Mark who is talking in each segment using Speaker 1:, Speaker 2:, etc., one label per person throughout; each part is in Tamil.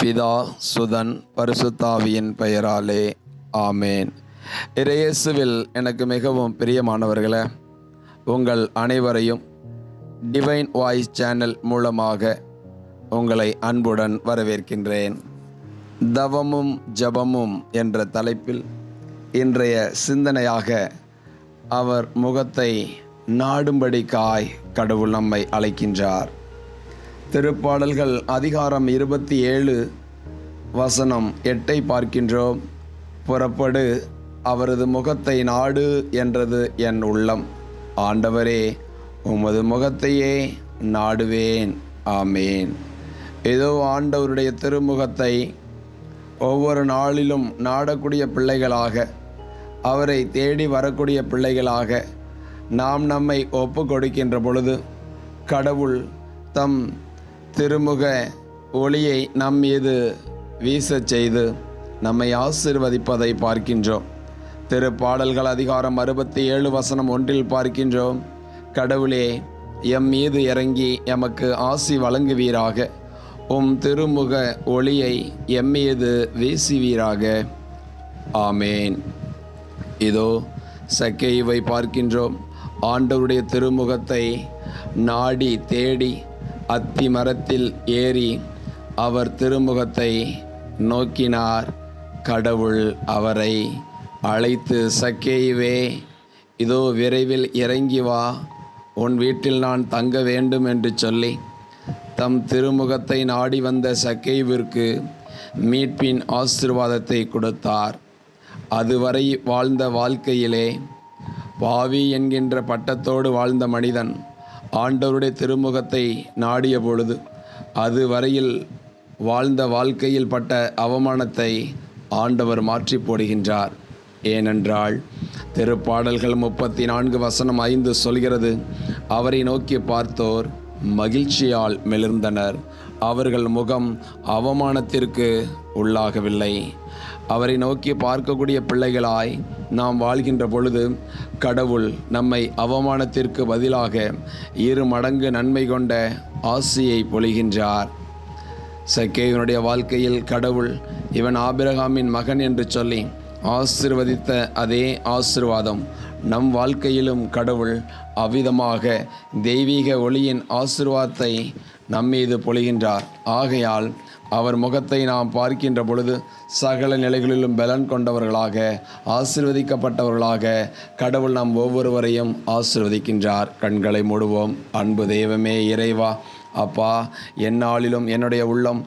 Speaker 1: பிதா சுதன் பரிசுத்தாவியின் பெயராலே ஆமேன். இயேசுவில் எனக்கு மிகவும் பிரியமானவர்களே, உங்கள் அனைவரையும் டிவைன் வாய்ஸ் சேனல் மூலமாக உங்களை அன்புடன் வரவேற்கின்றேன். தவமும் ஜபமும் என்ற தலைப்பில் இன்றைய சிந்தனையாக அவர் முகத்தை நாடும்படிக்காய் கடவுள் நம்மை அழைக்கின்றார். திருப்பாடல்கள் அதிகாரம் 27 வசனம் 8 பார்க்கின்றோம். புறப்படு, அவரது முகத்தை நாடு என்றது என் உள்ளம். ஆண்டவரே, உமது முகத்தையே நாடுவேன். ஆமேன். ஏதோ ஆண்டவருடைய திருமுகத்தை ஒவ்வொரு நாளிலும் நாடக்கூடிய பிள்ளைகளாக, அவரை தேடி வரக்கூடிய பிள்ளைகளாக நாம் நம்மை ஒப்பு கொடுக்கின்ற பொழுது கடவுள் தம் திருமுக ஒளியை நம் மீது வீசச் செய்து நம்மை ஆசீர்வதிப்பதை பார்க்கின்றோம். திருப்பாடல்கள் அதிகாரம் 67 வசனம் 1 பார்க்கின்றோம். கடவுளே, எம் மீது இறங்கி எமக்கு ஆசி வழங்குவீராக. உம் திருமுக ஒளியை எம் மீது வீசுவீராக. ஆமேன். இதோ சக்கேயுவை பார்க்கின்றோம். ஆண்டவருடைய திருமுகத்தை நாடி தேடி அத்தி மரத்தில் ஏறி அவர் திருமுகத்தை நோக்கினார். கடவுள் அவரை அழைத்து, சக்கேயுவே, இதோ விரைவில் இறங்கி வா, உன் வீட்டில் நான் தங்க வேண்டும் என்று சொல்லி தம் திருமுகத்தை நாடி வந்த சக்கேயுவிற்கு மீட்பின் ஆசீர்வாதத்தை கொடுத்தார். அதுவரை வாழ்ந்த வாழ்க்கையிலே பாவி என்கின்ற பட்டத்தோடு வாழ்ந்த மனிதன் ஆண்டவருடைய திருமுகத்தை நாடிய பொழுது அதுவரையில் வாழ்ந்த வாழ்க்கையில் பட்ட அவமானத்தை ஆண்டவர் மாற்றி போடுகின்றார். ஏனென்றால் திருப்பாடல்கள் 34 வசனம் 5 சொல்கிறது, அவரை நோக்கி பார்த்தோர் மகிழ்ச்சியால் மெலிர்ந்தனர், அவர்கள் முகம் அவமானத்திற்கு உள்ளாகவில்லை. அவரை நோக்கி பார்க்கக்கூடிய பிள்ளைகளாய் நாம் வாழ்கின்ற பொழுது கடவுள் நம்மை அவமானத்திற்கு பதிலாக 2 மடங்கு நன்மை கொண்ட ஆசியை பொழிகின்றார். சக்கேயுனுடைய வாழ்க்கையில் கடவுள் இவன் ஆபிரகாமின் மகன் என்று சொல்லி ஆசீர்வதித்த அதே ஆசீர்வாதம் நம் வாழ்க்கையிலும் கடவுள் அவ்விதமாக தெய்வீக ஒளியின் ஆசீர்வாதத்தை நம்மீது பொழிகின்றார். ஆகையால் அவர் முகத்தை நாம் பார்க்கின்ற பொழுது சகல நிலைகளிலும் பலன் கொண்டவர்களாக, ஆசீர்வதிக்கப்பட்டவர்களாக கடவுள் நம் ஒவ்வொருவரையும் ஆசீர்வதிக்கின்றார். கண்களை மூடுவோம். அன்பு தெய்வமே, இறைவா, அப்பா, எந்நாளிலும் என்னுடைய உள்ளம்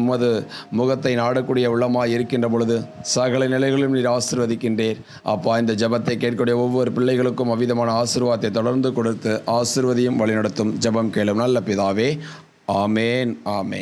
Speaker 1: உமது முகத்தை நாடக்கூடிய உள்ளமாய் இருக்கின்ற பொழுது சகல நிலைகளிலும் நீர் ஆசீர்வதிக்கின்றீர். அப்பா, இந்த ஜெபத்தை கேட்கக்கூடிய ஒவ்வொரு பிள்ளைகளுக்கும் அவ்விதமான ஆசீர்வாதத்தை தொடர்ந்து கொடுத்து ஆசீர்வதியும் வழிநடத்தும். ஜெபம் கேளும் நல்ல பிதாவே. ஆமேன். ஆமேன்.